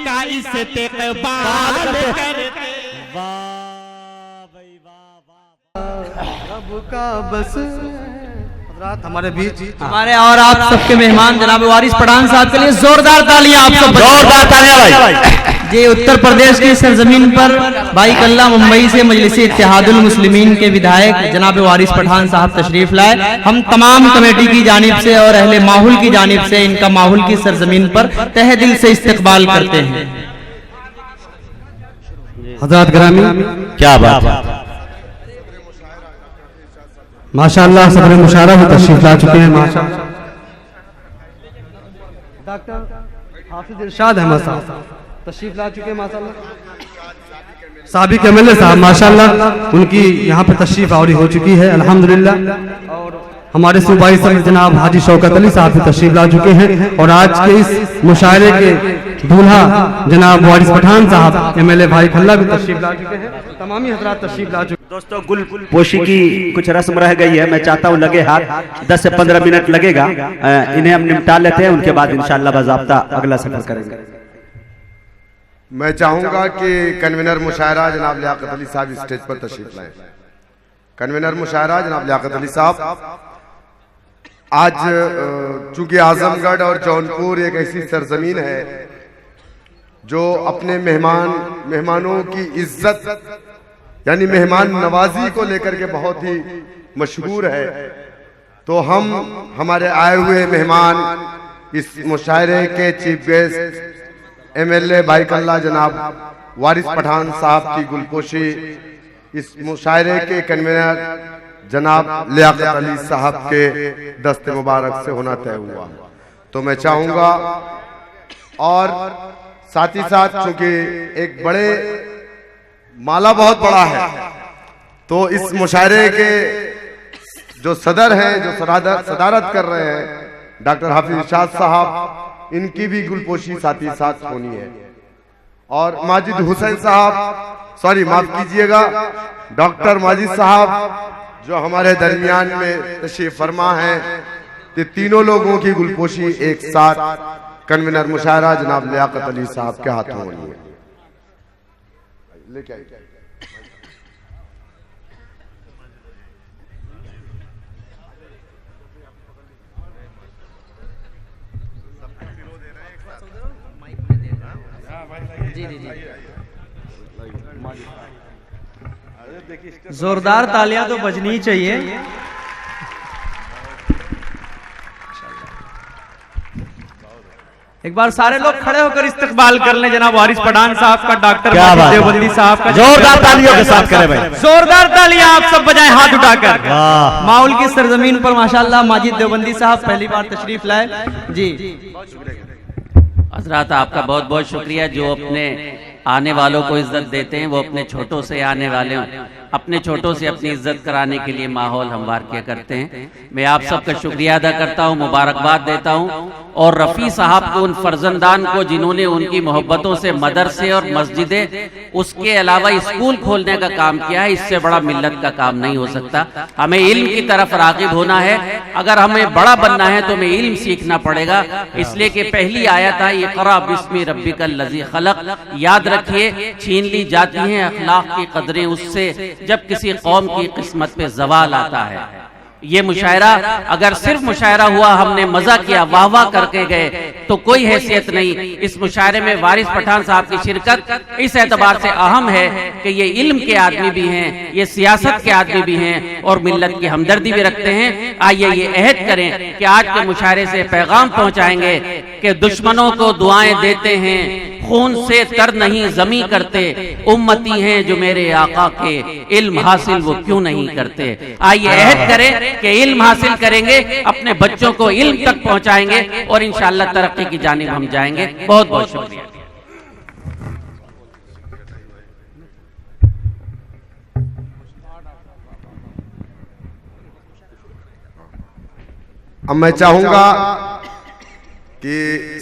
का इस्तेक़बाल करते। का बस हमारे बीच हमारे और आप सबके मेहमान जनाब वारिस पठान साहब के लिए जोरदार तालियां। आप सब जोरदार तालियां भाई। जी उत्तर प्रदेश की सरजमीन पर भाई कल्ला मुंबई से मजलिस इत्तेहादुल मुस्लिमीन के विधायक जनाब वारिस पठान साहब तशरीफ लाए। हम तमाम कमेटी की जानिब से और अहले माहौल की जानिब से इनका माहौल की सरजमीन पर तहे दिल से इस्तकबाल करते हैं। हज़रात ग्रामी क्या बात है, माशाअल्लाह सब्र मुशारा भी तशरीफ ला चुके हैं। माशाअल्लाह डॉक्टर हाफिज इरशाद अहमद साहब तशरीफ ला चुके हैं। माशाअल्लाह साबिक एमएलए साहब माशाअल्लाह उनकी यहाँ पर तशरीफ आवरी हो चुकी है अल्हम्दुलिल्लाह। और हमारे सूबाई सदर जनाब हाजी शौकत अली साहब भी तशरीफ ला चुके हैं। और आज के इस मुशायरे के दूल्हा जनाब वारिस पठान साहब एमएलए भाई खल्ला भी तशरीफ ला चुके हैं। तमामी हजरात तशरीफ ला चुके हैं। दोस्तों गुल पोशी की कुछ रस्म रह गई है, मैं चाहता हूँ लगे हाथ 10 से 15 मिनट लगेगा, इन्हें हम निपटा लेते हैं, उनके बाद इंशाअल्लाह बाज़ाब्ता अगला सफर करेंगे। मैं चाहूंगा कि कन्वीनर मुशायरा जनाब लियाकत अली साहब स्टेज पर तशरीफ लाएं। कन्वीनर मुशायरा जनाब लियाकत अली साहब, आज चूंकि आजमगढ़ और जौनपुर एक ऐसी सरजमीन है जो अपने मेहमानों की इज्जत यानी मेहमान नवाजी को लेकर के बहुत ही मशहूर है। तो हम हमारे आए हुए मेहमान इस मुशायरे के चीफ गेस्ट एमएलए भाई कल्ला जनाब वारिस पठान साहब की गुलपोशी, इस मुशायरे के कन्वीनर जनाब लियाकत अली साहब के दस्ते मुबारक से होना तय हुआ। तो मैं चाहूंगा, और साथ ही साथ चूंकि एक बड़े माला बहुत बड़ा है, तो इस मुशायरे के जो सदर हैं, जो सदारत कर रहे हैं डॉक्टर हाफिज इरशाद साहब, इनकी भी गुलपोशी साथ ही साथ होनी है। और माजिद हुसैन साहब, सॉरी माफ कीजिएगा, डॉक्टर माजिद साहब जो हमारे दरमियान में तशरीफ फरमा है, कि तीनों लोगों की गुलपोशी एक साथ कन्वीनर मुशायरा जनाब लियाकत अली साहब के हाथों होनी है। लेके आइए। जोरदार तालियां तो बजनी ही चाहिए। एक बार सारे लोग खड़े होकर इस्तकबाल कर लें जनाब वारिस पठान साहब का, डॉक्टर देवबंदी साहब का। जोरदार तालियों के साथ करें भाई, जोरदार तालियां आप सब बजाएं हाथ उठाकर। माहौल की सरजमीन पर माशाअल्लाह माजिद देवबंदी साहब पहली बार तशरीफ लाए। जी हजरात आपका बहुत बहुत शुक्रिया, जो अपने आने वालों को इज्जत देते हैं, वो अपने छोटों से आने वाले अपने छोटों से अपनी इज्जत कराने के लिए माहौल हमवार किया करते हैं। मैं आप सबका शुक्रिया अदा करता हूँ, मुबारकबाद देता हूँ। और रफ़ी साहब को, उन फर्जंदान को जिन्होंने उनकी मोहब्बतों से मदरसे और मस्जिदें, उसके अलावा स्कूल खोलने का काम किया है, इससे बड़ा मिल्लत का काम नहीं हो सकता। हमें इल्म की तरफ राग़िब होना है। अगर हमें बड़ा बनना है तो हमें इल्म सीखना पड़ेगा। इसलिए कि पहली आयत है इक़रा बिस्मि रब्बिकल लज़ी खलक़। याद रखिए, छीन ली जाती हैं अखलाक की कदरें उससे जब किसी कौम की किस्मत पे ज़वाल आता है। ये मुशायरा अगर सिर्फ मुशायरा हुआ, हमने मजा किया, वाह वाह करके गए, तो कोई हैसियत नहीं। इस मुशायरे में वारिस पठान साहब की शिरकत इस एतबार से अहम है कि ये इल्म के आदमी भी हैं, ये सियासत के आदमी भी हैं और मिल्लत की हमदर्दी भी रखते हैं। आइए ये अहद करें कि आज के मुशायरे से पैगाम पहुंचाएंगे कि दुश्मनों को दुआएं देते हैं, खून से तर नहीं जमी करते, उम्मती हैं जो मेरे आका के, इल्म हासिल वो क्यों नहीं करते। आइए अहद करें कि इल्म हासिल करेंगे, अपने बच्चों को इल्म तक पहुंचाएंगे और इंशाअल्लाह तरक्की की जानिब हम जाएंगे। बहुत बहुत शुक्रिया। अब मैं चाहूंगा कि